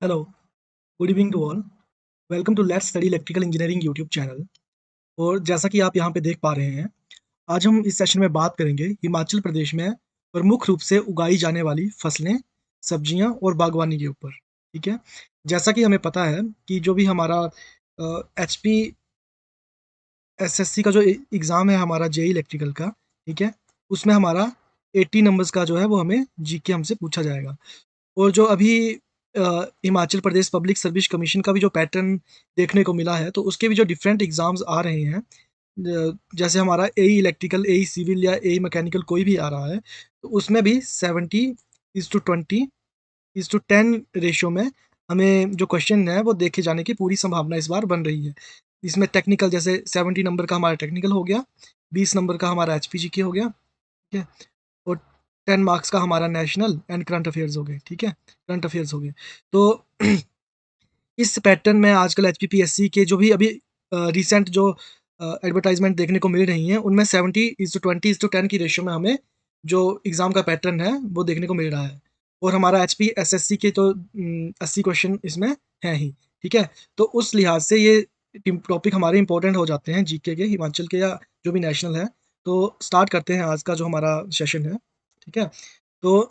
Hello, good evening to all. Welcome to let's study electrical engineering YouTube channel. और जैसा कि आप यहाँ पे देख पा रहे हैं, आज हम इस सेशन में बात करेंगे हिमाचल प्रदेश में प्रमुख रूप से उगाई जाने वाली फसलें, सब्जियाँ और बागवानी के ऊपर। ठीक है? जैसा कि हमें पता है कि जो भी हमारा एचपी एसएससी का जो एग्ज़ाम है हमारा जेईई इलेक्ट्रिकल का, ठीक है? उसमें हमारा 80 नंबर्स का जो है वो हमें जीके हमसे पूछा जाएगा। और जो अभी Himachal Pradesh public service commission का भी जो पैटर्न देखने को मिला है, तो उसके भी जो डिफरेंट एग्ज़ाम्स आ रहे हैं, जैसे हमारा एई इलेक्ट्रिकल, एई सिविल या एई मैकेनिकल कोई भी आ रहा है, तो उसमें भी 70:20:10 रेशियो में हमें जो क्वेश्चन है, वो देखे जाने की पूरी संभावना इस बार बन रही है। इसमें टेक्निकल जैसे 70 नंबर का हमारा टेक्निकल हो गया, 20 नंबर का हमारा एचपीजीके हो गया, ठीक है? और 10 मार्क्स का हमारा नेशनल एंड करंट अफेयर्स हो गए, ठीक है? करंट अफेयर्स हो गए। तो इस पैटर्न में आजकल एचपीपीएससी के जो भी अभी रिसेंट जो एडवर्टाइज़मेंट देखने को मिल रही हैं, उनमें 70:20:10 की रेशियो में हमें जो एग्ज़ाम का पैटर्न है, वो देखने को मिल रहा है। और हमारा एचपी एसएससी के तो 80 क्वेश्चन इसमें हैं ही, ठीक है? तो उस लिहाज से ये टॉपिक हमारे इम्पोर्टेंट हो जाते हैं जीके के, हिमाचल के या जो भी नेशनल है। तो स्टार्ट करते हैं आज का जो हमारा सेशन है, ठीक है? तो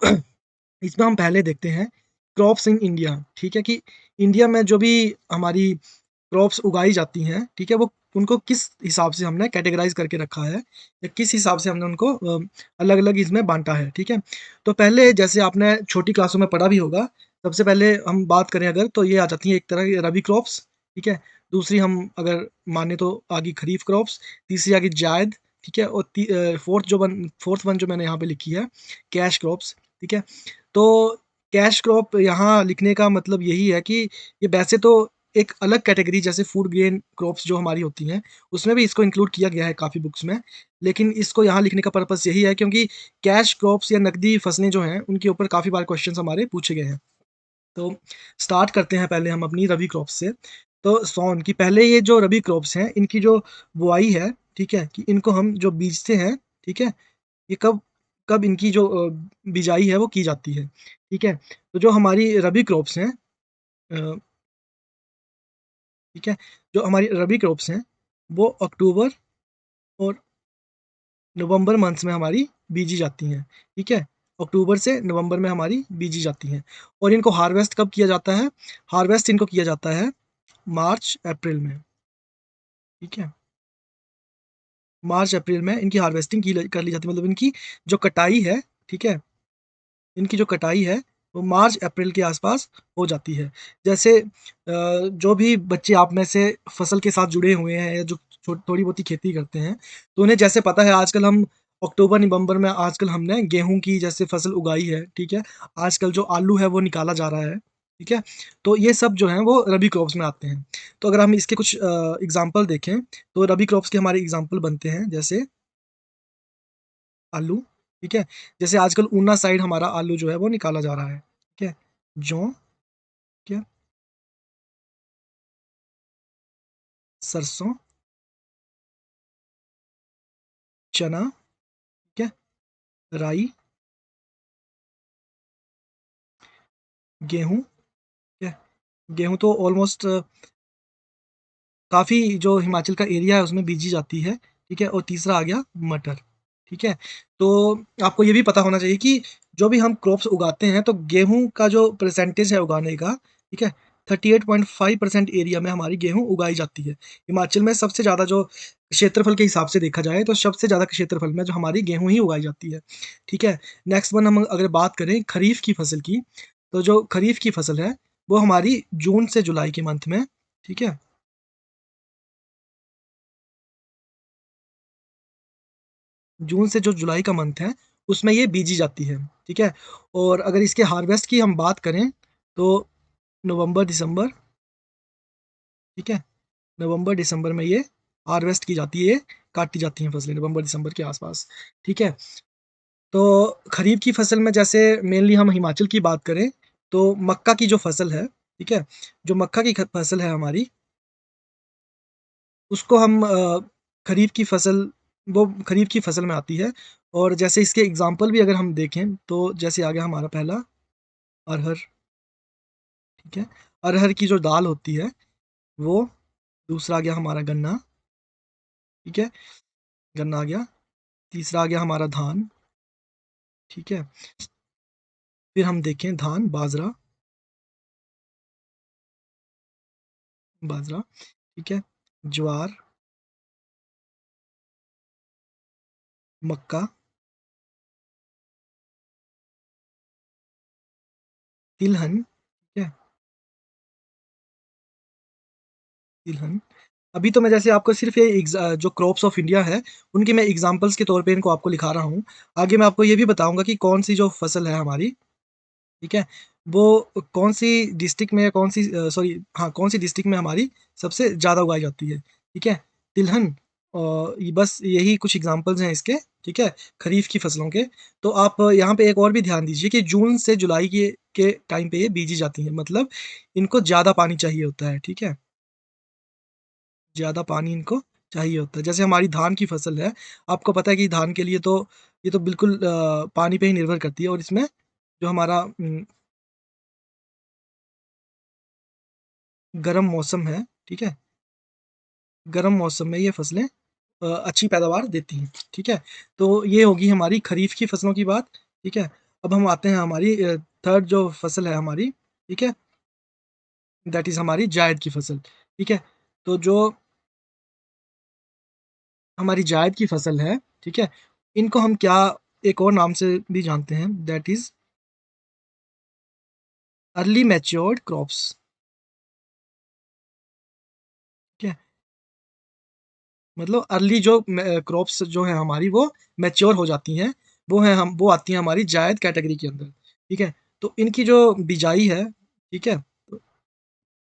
इसमें हम पहले देखते हैं क्रॉप्स इन इंडिया, ठीक है? कि इंडिया में जो भी हमारी क्रॉप्स उगाई जाती हैं, ठीक है? वो उनको किस हिसाब से हमने कैटेगराइज़ करके रखा है या किस हिसाब से हमने उनको अलग-अलग इसमें बाँटा है, ठीक है? तो पहले जैसे आपने छोटी क्लासों में पढ़ा भी होगा, सबसे पहले हम बात करें अगर तो ये आ जाती है एक तरह की रबी क्रॉप्स, ठीक है? दूसरी हम अगर माने तो आ गई खरीफ क्रॉप्स, तीसरी आ गई जायद, ठीक है? और 4th वन जो मैंने यहाँ पे लिखी है कैश क्रॉप्स, ठीक है? तो कैश क्रॉप यहाँ लिखने का मतलब यही है कि ये वैसे तो एक अलग कैटेगरी जैसे फूड ग्रेन क्रॉप्स जो हमारी होती हैं, उसमें भी इसको इंक्लूड किया गया है काफ़ी बुक्स में। लेकिन इसको यहाँ लिखने का पर्पज़ यही है क्योंकि कैश क्रॉप्स या नकदी फसलें जो हैं, उनके ऊपर काफ़ी बार क्वेश्चन्स हमारे पूछे गए हैं। तो स्टार्ट करते हैं पहले हम अपनी रबी क्रॉप से। तो सौन की पहले ये जो रबी क्रॉप्स हैं, इनकी जो बुआई है, ठीक है? कि इनको हम जो बीजते हैं, ठीक है? ये कब कब इनकी जो बिजाई है वो की जाती है, ठीक है? तो जो हमारी रबी क्रॉप्स हैं ठीक है? जो हमारी रबी क्रॉप्स हैं, वो अक्टूबर और नवंबर मंथ्स में हमारी बीजी जाती हैं, ठीक है? अक्टूबर से नवंबर में हमारी बीजी जाती हैं और इनको हार्वेस्ट कब किया जाता है? हार्वेस्ट इनको किया जाता है मार्च, अप्रैल में, ठीक है? मार्च, अप्रैल में इनकी हार्वेस्टिंग की ल कर ली जाती है मतलब इनकी जो कटाई है, ठीक है? इनकी जो कटाई है, वो मार्च अप्रैल के आस-पास हो जाती है। जैसे जो भी बच्चे आप में से फसल के साथ जुड़े हुए हैं या जो थोड़ी बहुत ही खेती करते हैं, तो उन्हें जैसे पता है आजकल हम अक्टूबर, नवंबर में आजकल हमने गेहूँ की जैसे फसल उगाई है, ठीक है? आजकल जो आलू है वो निकाला जा रहा है, ठीक है? तो ये सब जो हैं वो रबी क्रॉप्स में आते हैं। तो अगर हम इसके कुछ एग्ज़ाम्पल देखें, तो रबी क्रॉप्स के हमारे एग्ज़ाम्पल बनते हैं जैसे आलू, ठीक है? जैसे आजकल ऊना साइड हमारा आलू जो है वो निकाला जा रहा है, ठीक है? जौ, ठीक है? सरसों, चना, ठीक है? राई, गेहूँ, ठीक है? गेहूँ तो ऑलमोस्ट काफ़ी जो हिमाचल का एरिया है उसमें बीजी जाती है, ठीक है? और तीसरा आ गया मटर, ठीक है? तो आपको ये भी पता होना चाहिए कि जो भी हम क्रॉप्स उगाते हैं तो गेहूँ का जो परसेंटेज है उगाने का, ठीक है? 38.5% एरिया में हमारी गेहूँ उगाई जाती है। हिमाचल में सबसे ज़्यादा जो क्षेत्रफल के हिसाब से देखा जाए तो सबसे ज़्यादा क्षेत्रफल में जो हमारी गेहूँ ही उगाई जाती है, ठीक है? नेक्स्ट वन हम अगर बात करें खरीफ की फसल की, तो जो खरीफ की फसल है वो हमारी जून से जुलाई के मंथ में, ठीक है? जून से जो जुलाई का मंथ है, उसमें ये बीजी जाती है, ठीक है? और अगर इसके हार्वेस्ट की हम बात करें, तो नवंबर-दिसंबर, ठीक है? नवंबर-दिसंबर में ये हार्वेस्ट की जाती है, काटी जाती हैं फसलें नवंबर-दिसंबर के आस-पास, ठीक है? तो खरीफ की फसल में जैसे मेनली हम हिमाचल की बात करें, तो मक्का की जो फसल है, ठीक है? जो मक्का की फसल है हमारी, उसको हम खरीफ की फसल वो खरीफ की फसल में आती है और जैसे इसके एग्ज़ाम्पल भी अगर हम देखें, तो जैसे आ गया हमारा पहला अरहर, ठीक है। अरहर की जो दाल होती है वो, दूसरा आ गया हमारा गन्ना, ठीक है, गन्ना आ गया, तीसरा आ गया हमारा धान, ठीक है, फिर हम देखें धान, बाजरा, बाजरा, ठीक है, ज्वार, मक्का, तिलहन, ठीक है, तिलहन। अभी तो मैं जैसे आपको सिर्फ़ ये जो क्रॉप्स ऑफ इंडिया है, उनके मैं एग्ज़ाम्पल्स के तौर पे इनको आपको लिखा रहा हूँ। आगे मैं आपको ये भी बताऊँगा कि कौन-सी जो फसल है हमारी, ठीक है, वो कौन-सी डिस्ट्रिक्ट में या कौन-सी सॉरी हाँ, कौन-सी डिस्ट्रिक्ट में हमारी सबसे ज़्यादा उगाई जाती है, ठीक है? तिलहन, ये बस यही कुछ एग्ज़ाम्पल्स हैं इसके, ठीक है? खरीफ़ की फसलों के। तो आप यहाँ पे एक और भी ध्यान दीजिए कि जून से जुलाई के टाइम पे ये बीजी जाती हैं, मतलब इनको ज़्यादा पानी चाहिए होता है, ठीक है? ज़्यादा पानी इनको चाहिए होता है। जैसे हमारी धान की फसल है, आपको पता है कि धान के लिए तो ये तो बिल्कुल पानी पे ही निर्भर करती है और इसमें जो हमारा गर्म मौसम है, ठीक है? गर्म मौसम में ये फसलें अच्छी पैदावार देती हैं, ठीक है? तो ये होगी हमारी खरीफ़ की फसलों की बात, ठीक है? अब हम आते हैं हमारी थर्ड जो फसल है हमारी, ठीक है? दैट इज़ हमारी जायद की फसल, ठीक है? तो जो हमारी जायद की फसल है, ठीक है? इनको हम क्या एक और नाम से भी जानते हैं, that is early matured crops, ठीक है? मतलब अर्ली जो क्रॉप्स जो हैं हमारी वो मैच्योर हो जाती हैं, वो आती हैं हमारी जायद कैटेगरी के अंदर, ठीक है? तो इनकी जो बिजाई है, ठीक है? तो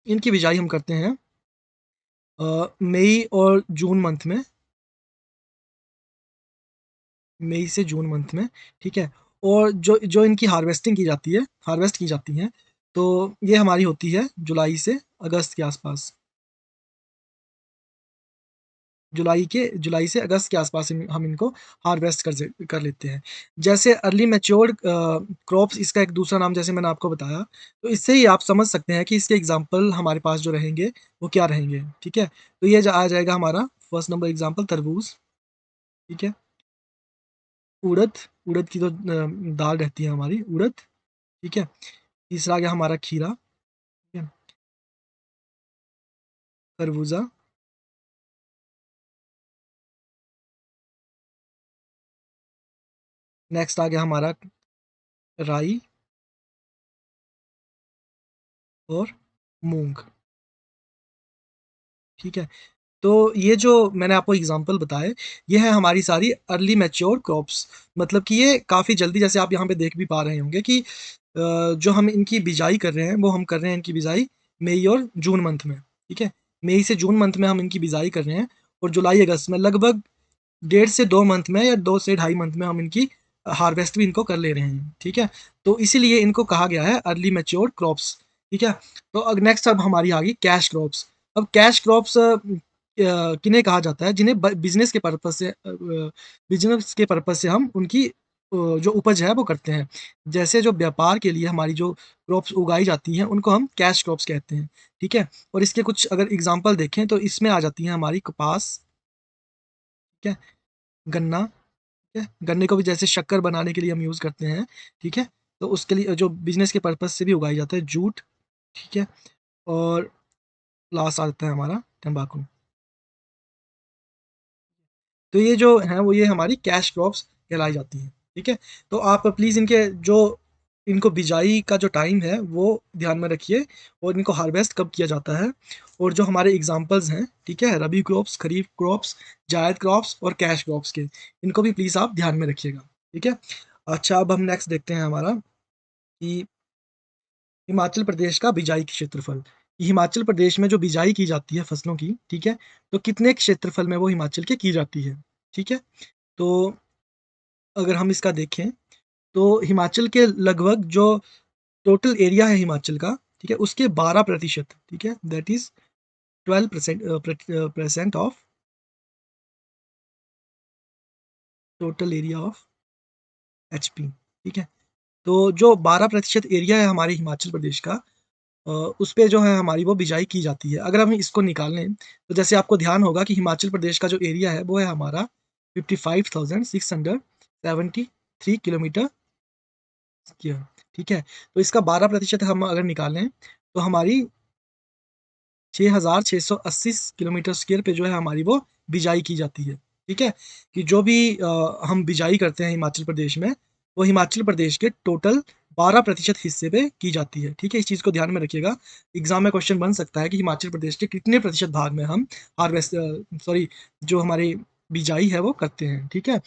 इनकी बिजाई हम करते हैं मई और जून मंथ में, मई से जून मंथ में, ठीक है? और जो जो इनकी हार्वेस्ट की जाती हैं, तो ये हमारी होती है जुलाई से अगस्त के आसपास। जुलाई से अगस्त के आसपास हम इनको हार्वेस्ट कर लेते हैं। जैसे अर्ली मैच्योर्ड क्रॉप्स इसका एक दूसरा नाम जैसे मैंने आपको बताया, तो इससे ही आप समझ सकते हैं कि इसके एग्ज़ाम्पल हमारे पास जो रहेंगे, वो क्या रहेंगे, ठीक है? तो ये आ जाएगा हमारा फर्स्ट नंबर एग्ज़ाम्पल तरबूज़, ठीक है? उड़द, उड़द की तो दाल रहती है हमारी उड़द, ठीक है? तीसरा आ गया हमारा खीरा, ठीक है? तरबूजा, नेक्स्ट आ गया हमारा राई और मूँग, ठीक है? तो ये जो मैंने आपको एग्ज़ाम्पल बताए, ये है हमारी सारी अर्ली मैच्योर क्रॉप्स, मतलब कि ये काफ़ी जल्दी जैसे आप यहाँ पे देख भी पा रहे होंगे कि जो हम इनकी बिजाई कर रहे हैं, वो हम कर रहे हैं इनकी बिजाई मई और जून मंथ में, ठीक है? मई से जून मंथ में हम इनकी बिजाई कर रहे हैं और जुलाई-अगस्त में लगभग डेढ़ से 2 मंथ में या 2 से ढाई मंथ में हम इनकी हार्वेस्ट भी इनको कर ले रहे हैं, ठीक है? तो इसीलिए इनको कहा गया है अर्ली मैच्योर क्रॉप्स, ठीक है? तो अब नेक्स्ट अब हमारी आ गई कैश क्रॉप्स। अब कैश क्रॉप्स किन्हें कहा जाता है जिन्हें बिज़नेस के पर्पज़ से हम उनकी जो उपज है वो करते हैं। जैसे जो व्यापार के लिए हमारी जो क्रॉप्स उगाई जाती हैं उनको हम कैश क्रॉप्स कहते हैं, ठीक है? और इसके कुछ अगर एग्ज़ाम्पल देखें तो इसमें आ जाती हैं हमारी कपास, ठीक है? गन्ना, ठीक है? गन्ने को भी जैसे शक्कर बनाने के लिए हम यूज़ करते हैं, ठीक है? तो उसके लिए जो बिज़नेस के पर्पज़ से भी उगाई जाता है जूट, ठीक है? और लास्ट आता है हमारा तम्बाकू। तो ये जो हैं वो ये हमारी कैश क्रॉप्स कहलाई जाती हैं, ठीक है? तो आप प्लीज़ इनको बिजाई का जो टाइम है वो ध्यान में रखिए और इनको हार्वेस्ट कब किया जाता है और जो हमारे एग्ज़ाम्पल्स हैं, ठीक है? रबी क्रॉप्स, खरीफ क्रॉप्स, जायद क्रॉप्स और कैश क्रॉप्स के, इनको भी प्लीज़ आप ध्यान में रखिएगा, ठीक है? अच्छा, अब हम नेक्स्ट देखते हैं हमारा कि हिमाचल प्रदेश का बिजाई क्षेत्रफल। हिमाचल प्रदेश में जो बिजाई की जाती है फसलों की, ठीक है? तो कितने क्षेत्रफल में वो हिमाचल के की जाती है, ठीक है? तो अगर हम इसका देखें, तो हिमाचल के लगभग जो टोटल एरिया है हिमाचल का, ठीक है? उसके 12% ठीक है? That is 12% percent of total area of HP, ठीक है? तो जो 12% एरिया है हमारे हिमाचल प्रदेश का, उस पे जो है हमारी वो बिजाई की जाती है। अगर हम इसको निकालें तो जैसे आपको ध्यान होगा कि हिमाचल प्रदेश का जो एरिया है वो है हमारा 55,673 किलोमीटर स्क्वायर, ठीक है? तो इसका 12% हम अगर निकालें तो हमारी 6,680 किलोमीटर स्क्वायर पे जो है हमारी वो बिजाई की जाती है, ठीक है? कि जो भी हम बिजाई करते हैं हिमाचल प्रदेश में, वो हिमाचल प्रदेश के टोटल 12% हिस्से पे की जाती है, ठीक है? इस चीज़ को ध्यान में रखिएगा। एग्ज़ाम में क्वेश्चन बन सकता है कि हिमाचल प्रदेश के कितने प्रतिशत भाग में हम सॉरी जो हमारी बिजाई है वो करते हैं, ठीक है?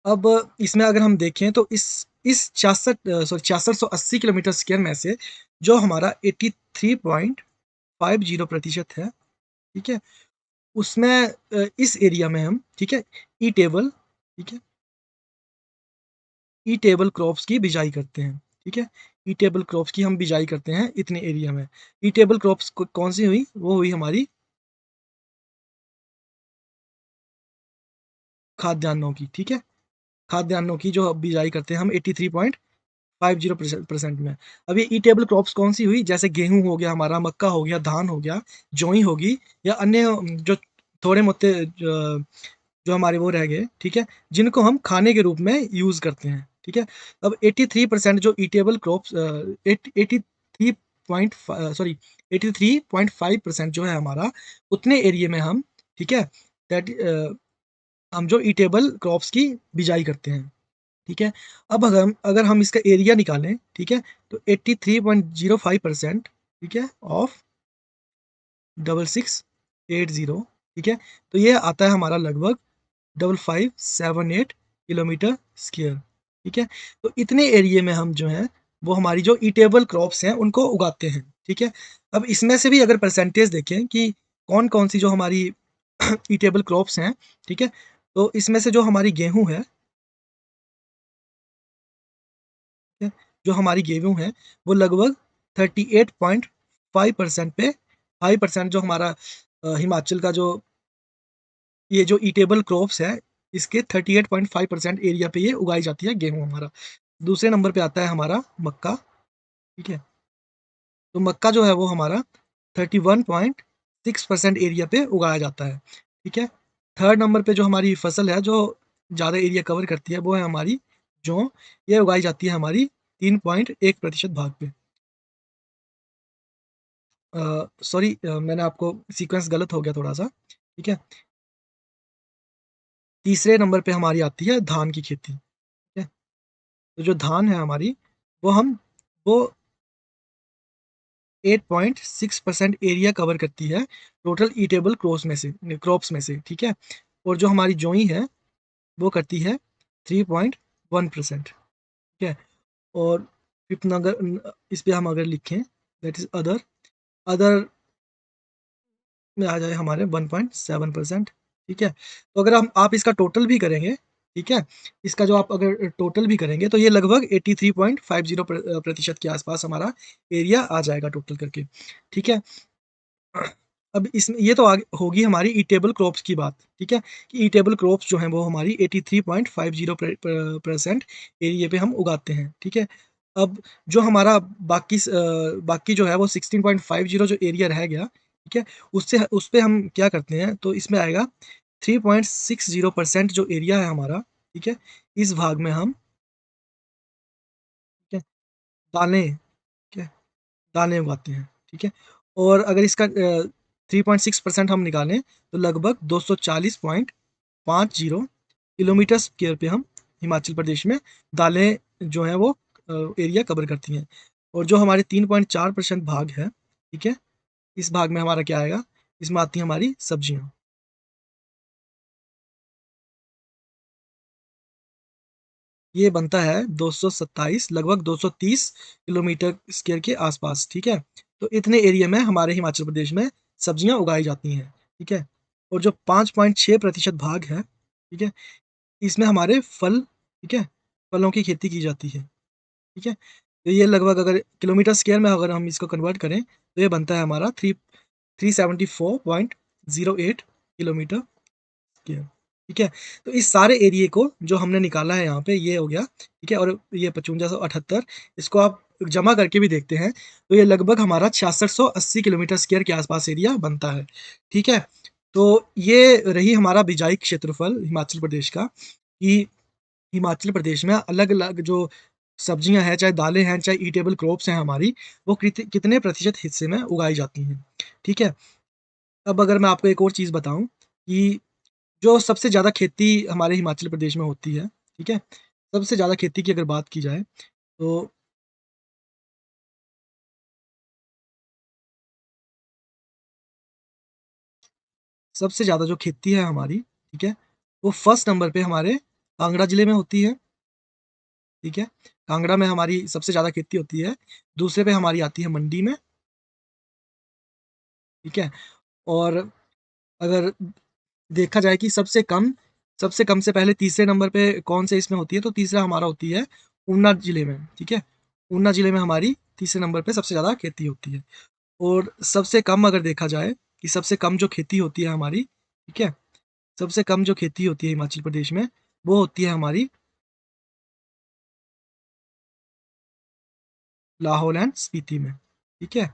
अब इसमें अगर हम देखें तो इस 6680 किलोमीटर स्क्वायर में से जो हमारा 83.50% है, ठीक है? उसमें इस एरिया में हम, ठीक है, ई टेबल, ठीक है, ई टेबल क्रॉप्स की बिजाई करते हैं, ठीक है? ई टेबल क्रॉप्स की हम बिजाई करते हैं इतने एरिया में। ई टेबल क्रॉप्स कौन सी हुई? वो हुई हमारी खाद्यान्नों की, ठीक है? खाद्यान्नों की जो बिजाई करते हैं हम 83.50% में। अब ये ई टेबल क्रॉप्स कौन सी हुई? जैसे गेहूँ हो गया हमारा, मक्का हो गया, धान हो गया, जोई होगी या अन्य जो थोड़े मोटे जो हमारे वो रह गए, ठीक है? जिनको हम खाने के रूप में यूज़ करते हैं, ठीक है? अब 83% जो ईटेबल क्रॉप्स 83.5% जो है हमारा, उतने एरिया में हम, ठीक है? दैट हम जो ईटेबल क्रॉप्स की बिजाई करते हैं, ठीक है? अब अगर हम इसका एरिया निकालें, ठीक है? तो 83.05%, ठीक है? ऑफ 6680, ठीक है? तो ये आता है हमारा लगभग 5578 किलोमीटर स्क्वायर, ठीक है? तो इतने एरिया में हम जो है वो हमारी जो ईटेबल क्रॉप्स हैं उनको उगाते हैं, ठीक है? अब इसमें से भी अगर परसेंटेज देखें कि कौन-कौन सी जो हमारी ईटेबल क्रॉप्स हैं, ठीक है? तो इसमें से जो हमारी गेहूँ है, ठीक है? जो हमारी गेहूँ है वो लगभग 38.5% पे 5% जो हमारा हिमाचल का जो ये जो ईटेबल क्रॉप्स है, इसके 38.5% एरिया पे ये उगाई जाती है गेहूँ हमारा। दूसरे नंबर पे आता है हमारा मक्का, ठीक है? तो मक्का जो है वो हमारा 31.6% एरिया पे उगाया जाता है, ठीक है? थर्ड नंबर पे जो हमारी फसल है, जो ज़्यादा एरिया कवर करती है, वो है हमारी जौ। ये उगाई जाती है हमारी 3.1% भाग पे। सॉरी मैंने आपको सीक्वेंस गलत हो गया थोड़ा-सा, ठीक है? तीसरे नंबर पे हमारी आती है धान की खेती, ठीक है? तो जो धान है हमारी, वो हम वो 8.6% एरिया कवर करती है टोटल ईटेबल क्रॉप्स में से, ठीक है? और जो हमारी जोई है, वो करती है 3.1%, ठीक है? और फिफ्थ इस पे हम अगर लिखें दैट इज़ अदर, अदर में आ जाए हमारे 1.7%, ठीक है? तो अगर हम आप इसका टोटल भी करेंगे, ठीक है? इसका जो आप अगर टोटल भी करेंगे तो ये लगभग 83.50 प्रतिशत के आसपास हमारा एरिया आ जाएगा टोटल करके, ठीक है? अब इसमें ये तो आगे होगी हमारी ईटेबल क्रॉप्स की बात, ठीक है? कि ईटेबल क्रॉप्स जो हैं वो हमारी 83.50 परसेंट एरिया पे हम उगाते हैं, ठीक है? अब जो हमारा बाकी जो है वो 16.50 जो एरिया रह गया, ठीक है? उस पे हम क्या करते हैं तो इसमें आएगा 3.60% जो एरिया है हमारा, ठीक है? इस भाग में हम, ठीक है, दालें, ठीक है? दालें उगाते हैं, ठीक है? और अगर इसका 3.6% हम निकालें तो लगभग 240.50 किलोमीटर स्क्वायर पे हम हिमाचल प्रदेश में दालें जो हैं वो एरिया कवर करती हैं। और जो हमारे 3.4% भाग है, ठीक है? इस भाग में हमारा क्या आएगा? इसमें आती हैं हमारी सब्जियाँ। ये बनता है 227 लगभग 230 किलोमीटर स्क्वायर के आसपास, ठीक है? तो इतने एरिया में हमारे हिमाचल प्रदेश में सब्जियाँ उगाई जाती हैं, ठीक है? और जो 5.6% भाग है, ठीक है? इसमें हमारे फल, ठीक है? फलों की खेती की जाती है, ठीक है? तो ये लगभग अगर किलोमीटर स्क्वायर में अगर हम इसको कन्वर्ट करें, तो ये बनता है हमारा 374.08 किलोमीटर स्क्वायर, ठीक है? तो इस सारे एरिये को जो हमने निकाला है यहाँ पे ये हो गया, ठीक है? और ये 5578 इसको आप जमा करके भी देखते हैं, तो ये लगभग हमारा 6680 किलोमीटर स्क्वायर के आसपास एरिया बनता है, ठीक है? तो ये रही हमारा बिजाई क्षेत्रफल हिमाचल प्रदेश का, कि हिमाचल प्रदेश में अलग-अलग जो सब्जियाँ हैं, चाहे दालें हैं, चाहे ईटेबल क्रॉप्स हैं हमारी, वो कितने प्रतिशत हिस्से में उगाई जाती हैं, ठीक है? अब अगर मैं आपको एक और चीज़ बताऊँ कि जो सबसे ज़्यादा खेती हमारे हिमाचल प्रदेश में होती है, ठीक है? सबसे ज़्यादा खेती की अगर बात की जाए, तो सबसे ज़्यादा जो खेती है हमारी, ठीक है? वो फर्स्ट नंबर पे हमारे कांगड़ा ज़िले में होती है, ठीक है? कांगड़ा में हमारी सबसे ज़्यादा खेती होती है, दूसरे पे हमारी आती है मंडी में, ठीक है? और अगर देखा जाए कि सबसे कम से पहले तीसरे नंबर पे कौन से इसमें होती है, तो तीसरा हमारा होती है ऊना ज़िले में, ठीक है? ऊना ज़िले में हमारी तीसरे नंबर पे सबसे ज़्यादा खेती होती है। और सबसे कम अगर देखा जाए कि सबसे कम जो खेती होती है हमारी, ठीक है? सबसे कम जो खेती होती है हिमाचल प्रदेश में, वो होती है हमारी लाहौल एंड स्पीति में, ठीक है?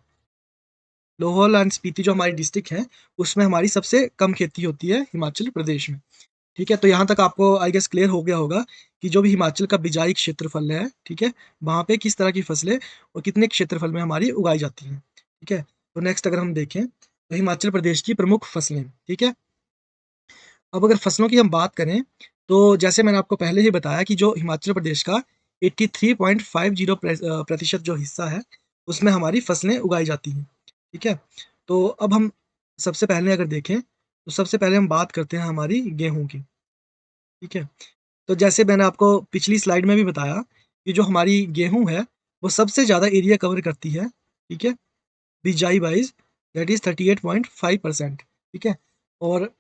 लाहौल एंड स्पीति जो हमारी डिस्ट्रिक्ट है, उसमें हमारी सबसे कम खेती होती है हिमाचल प्रदेश में, ठीक है? तो यहाँ तक आपको आई गेस क्लियर हो गया होगा कि जो भी हिमाचल का बिजाई क्षेत्रफल है, ठीक है? वहाँ पे किस तरह की फसलें और कितने क्षेत्रफल में हमारी उगाई जाती हैं, ठीक है? तो नेक्स्ट अगर हम देखें, तो हिमाचल प्रदेश की प्रमुख फसलें, ठीक है? अब अगर फसलों की हम बात करें, तो जैसे मैंने आपको पहले ही बताया कि जो हिमाचल प्रदेश का 83.50 प्रतिशत जो हिस्सा है, उसमें हमारी फसलें उगाई जाती हैं, ठीक है? तो अब हम सबसे पहले अगर देखें, तो सबसे पहले हम बात करते हैं हमारी गेहूँ की, ठीक है? तो जैसे मैंने आपको पिछली स्लाइड में भी बताया कि जो हमारी गेहूँ है, वो सबसे ज़्यादा एरिया कवर करती है, ठीक है? बिजाई वाइज़ दैट इज़ 38.5%, ठीक है? और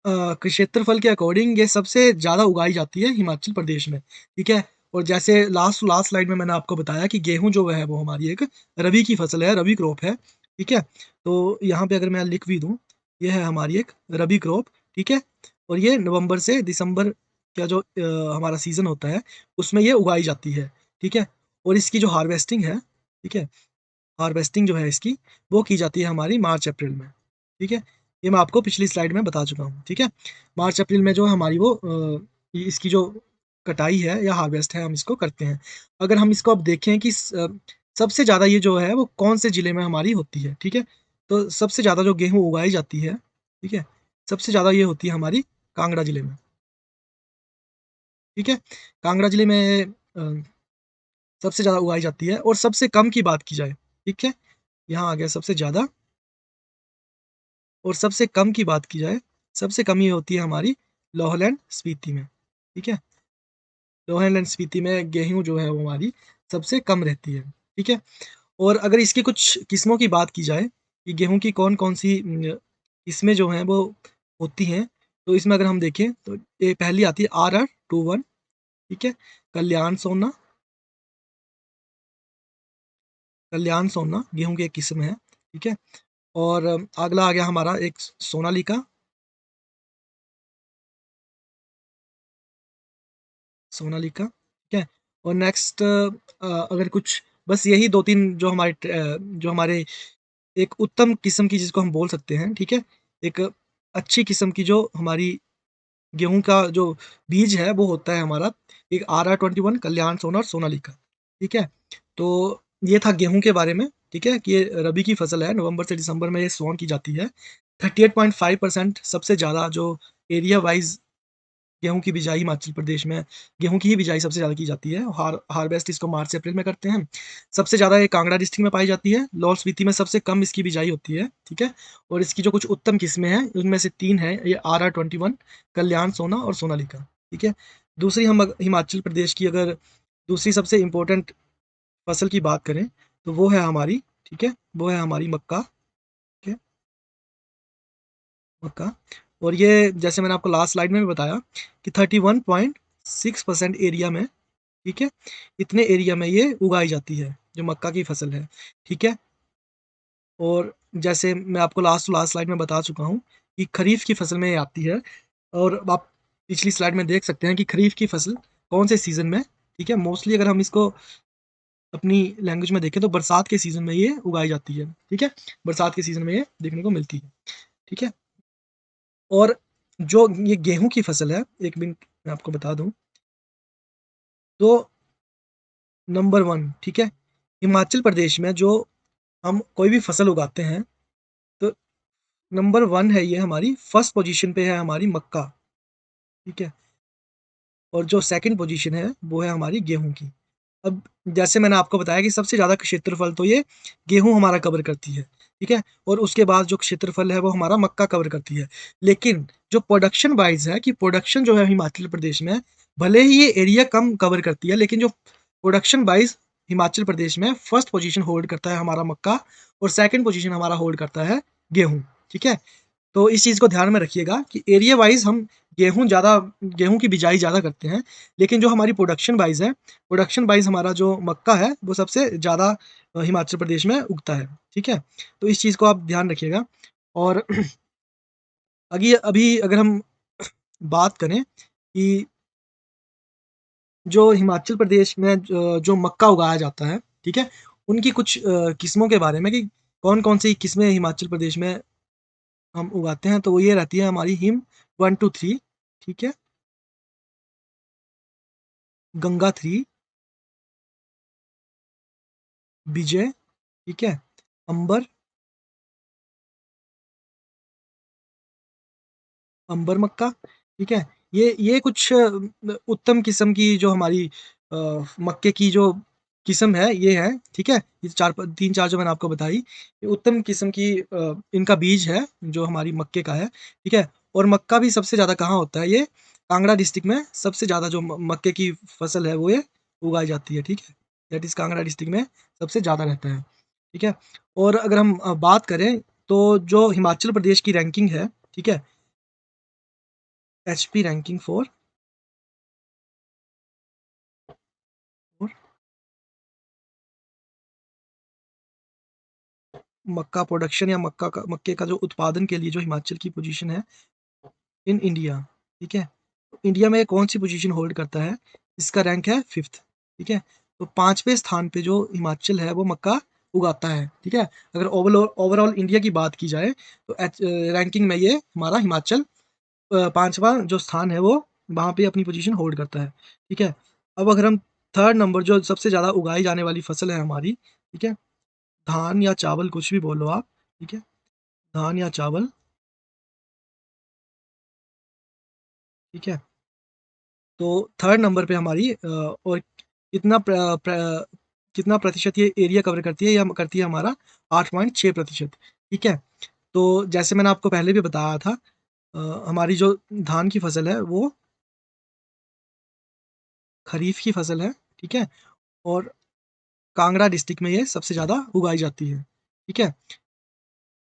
क्षेत्रफल के अकॉर्डिंग ये सबसे ज़्यादा उगाई जाती है हिमाचल प्रदेश में, ठीक है? और जैसे लास्ट लास्ट स्लाइड में मैंने आपको बताया कि गेहूँ जो है वो हमारी एक रबी की फसल है, रबी क्रॉप है, ठीक है? तो यहाँ पे अगर मैं लिख भी दूँ, ये है हमारी एक रबी क्रॉप, ठीक है? और ये नवंबर से दिसंबर का जो हमारा सीज़न होता है, उसमें ये उगाई जाती है, ठीक है? और इसकी जो हार्वेस्टिंग है, ठीक है? हार्वेस्टिंग जो है इसकी, वो की जाती है हमारी मार्च-अप्रैल में, ठीक है? ये मैं आपको पिछली स्लाइड में बता चुका हूँ, ठीक है? मार्च-अप्रैल में जो हमारी वो इसकी जो कटाई है या हार्वेस्ट है हम इसको करते हैं। अगर हम इसको अब देखें कि सबसे ज़्यादा ये जो है वो कौन-से ज़िले में हमारी होती है, ठीक है? तो सबसे ज़्यादा जो गेहूँ उगाई जाती है, ठीक है? सबसे ज़्यादा ये होती है हमारी कांगड़ा ज़िले में, ठीक है? कांगड़ा ज़िले में सबसे ज़्यादा उगाई जाती है और सबसे कम की बात की जाए, ठीक है? यहाँ आ गया सबसे ज़्यादा और सबसे कम की बात की जाए, सबसे कम ये होती है हमारी लाहौल एंड स्पीति में, ठीक है? लाहौल एंड स्पीति में गेहूँ जो है वो हमारी सबसे कम रहती है, ठीक है? और अगर इसकी कुछ किस्मों की बात की जाए, कि गेहूँ की कौन-कौन सी किस्में जो हैं वो होती हैं, तो इसमें अगर हम देखें तो ये पहली आती है आरआर 21, ठीक है? कल्याण सोना कल्याण सोना गेहूँ की एक किस्म है, ठीक है? और अगला आ गया हमारा एक सोनालिका सोनालिका, ठीक है? और नेक्स्ट अगर कुछ बस यही 2-3 जो हमारे एक उत्तम किस्म की जिसको हम बोल सकते हैं, ठीक है? एक अच्छी किस्म की जो हमारी गेहूँ का जो बीज है वो होता है हमारा एक आरआर 21, कल्याण सोना और सोनालिका, ठीक है? तो ये था गेहूँ के बारे में, ठीक है? कि ये रबी की फसल है, नवंबर से दिसंबर में ये सोन की जाती है। 38.5% सबसे ज़्यादा जो एरिया वाइज़ गेहूँ की बिजाई हिमाचल प्रदेश में गेहूँ की ही बिजाई सबसे ज़्यादा की जाती है। हार्वेस्ट इसको मार्च से अप्रैल में करते हैं। सबसे ज़्यादा ये कांगड़ा डिस्ट्रिक्ट में पाई जाती है। लाहौल-स्पीति में सबसे कम इसकी बिजाई होती है, ठीक है? और इसकी जो कुछ उत्तम किस्में हैं, उनमें से 3 हैं, ये आरआर 21, कल्याण सोना और सोनालिका, ठीक है? दूसरी हम हिमाचल प्रदेश की अगर दूसरी सबसे इम्पोर्टेंट फसल की बात करें, तो वो है हमारी, ठीक है? वो है हमारी मक्का, ठीक है? मक्का और ये जैसे मैंने आपको लास्ट स्लाइड में भी बताया कि 31.6% एरिया में, ठीक है? इतने एरिया में ये उगाई जाती है, जो मक्का की फसल है, ठीक है? और जैसे मैं आपको लास्ट लास्ट स्लाइड में बता चुका हूँ कि खरीफ की फसल में ये आती है और आप पिछली स्लाइड में देख सकते हैं कि खरीफ की फसल कौन से सीज़न में, ठीक है? मोस्टली अगर हम इसको अपनी लैंग्वेज में देखें तो बरसात के सीज़न में ये उगाई जाती है, ठीक है? बरसात के सीज़न में ये देखने को मिलती है, ठीक है? और जो ये गेहूँ की फसल है, 1 मिनट मैं आपको बता दूँ, तो नंबर 1 ठीक है? हिमाचल प्रदेश में जो हम कोई भी फसल उगाते हैं, तो नंबर 1 है ये हमारी, फर्स्ट पोज़ीशन पे है हमारी मक्का, ठीक है? और जो सेकंड पोज़ीशन है, वो है हमारी गेहूँ की। अब जैसे मैंने आपको बताया कि सबसे ज़्यादा क्षेत्रफल तो ये गेहूँ हमारा कवर करती है, ठीक है? और उसके बाद जो क्षेत्रफल है वो हमारा मक्का कवर करती है। लेकिन जो प्रोडक्शन वाइज़ है कि प्रोडक्शन जो है हिमाचल प्रदेश में, भले ही ये एरिया कम कवर करती है, लेकिन जो प्रोडक्शन वाइज़ हिमाचल प्रदेश में फर्स्ट पोज़ीशन होल्ड करता है हमारा मक्का और सेकंड पोज़ीशन हमारा होल्ड करता है गेहूँ, ठीक है? तो इस चीज़ को ध्यान में रखिएगा कि एरिया वाइज़ हम गेहूँ की बिजाई ज़्यादा करते हैं, लेकिन जो हमारी प्रोडक्शन वाइज़ हमारा जो मक्का है, वो सबसे ज़्यादा हिमाचल प्रदेश में उगता है, ठीक है? तो इस चीज़ को आप ध्यान रखिएगा और अभी अगर हम बात करें कि जो हिमाचल प्रदेश में जो मक्का उगाया जाता है, ठीक है? उनकी कुछ किस्मों के बारे में कि कौन-कौन सी किस्में हिमाचल प्रदेश में हम उगाते हैं, तो वो ये रहती है हमारी हिम 1 टू 3 ठीक है? गंगा 3 विजय, ठीक है? अंबर, अंबर मक्का, ठीक है? ये कुछ उत्तम किस्म की जो हमारी मक्के की जो किस्म है, ये है, ठीक है? ये 3-4 जो मैंने आपको बताई, ये उत्तम किस्म की इनका बीज है, जो हमारी मक्के का है, ठीक है? और मक्का भी सबसे ज़्यादा कहाँ होता है? ये कांगड़ा डिस्ट्रिक्ट में सबसे ज़्यादा जो मक्के की फसल है, वो ये उगाई जाती है, ठीक है? दैट इज़ कांगड़ा डिस्ट्रिक्ट में सबसे ज़्यादा रहता है, ठीक है? और अगर हम बात करें, तो जो हिमाचल प्रदेश की रैंकिंग है, ठीक है? एचपी रैंकिंग फॉर और मक्का प्रोडक्शन या मक्के का जो उत्पादन के लिए जो हिमाचल की पोजीशन है इन इंडिया, ठीक है? इंडिया में कौन-सी पोजीशन होल्ड करता है? इसका रैंक है 5th ठीक है? तो 5वें स्थान पे जो हिमाचल है वो मक्का उगाता है, ठीक है? अगर ओवरऑल इंडिया की बात की जाए तो रैंकिंग में ये हमारा हिमाचल 5वां जो स्थान है वो वहाँ पे अपनी पोजीशन होल्ड करता है, ठीक है? अब अगर हम 3rd नंबर जो सबसे ज़्यादा उगाई जाने वाली फसल है हमारी, ठीक है? धान या चावल कुछ भी बोलो आप, ठीक है? धान या चावल, ठीक है? तो 3rd नंबर पे हमारी और कितना कितना प्रतिशत ये एरिया कवर करती है? ये करती है हमारा 8.6% ठीक है? तो जैसे मैंने आपको पहले भी बताया था हमारी जो धान की फसल है वो खरीफ की फसल है, ठीक है? और कांगड़ा डिस्ट्रिक्ट में ये सबसे ज़्यादा उगाई जाती है, ठीक है?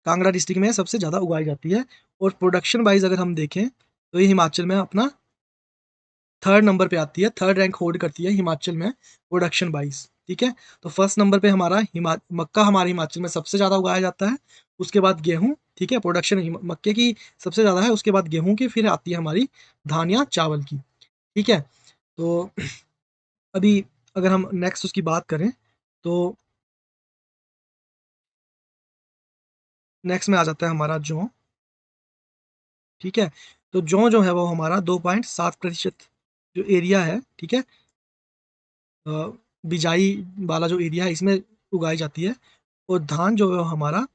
कांगड़ा डिस्ट्रिक्ट में सबसे ज़्यादा उगाई जाती है और प्रोडक्शन वाइज़ अगर हम देखें, तो ये हिमाचल में अपना 3rd नंबर पे आती है, 3rd रैंक होल्ड करती है हिमाचल में प्रोडक्शन वाइज़, ठीक है? तो फर्स्ट नंबर पे हमारा मक्का हमारे हिमाचल में सबसे ज़्यादा उगाया जाता है, उसके बाद गेहूँ, ठीक है? प्रोडक्शन मक्के की सबसे ज़्यादा है, उसके बाद गेहूँ की, फिर आती है हमारी धान या चावल की, ठीक है? तो अभी अगर हम नेक्स्ट उसकी बात करें, तो नेक्स्ट में आ जाता है हमारा जौ, ठीक है? तो जौ जो है वो हमारा 2.7% जो एरिया है, ठीक है? अ, बिजाई वाला जो एरिया है इसमें उगाई जाती है और धान जो है वो हमारा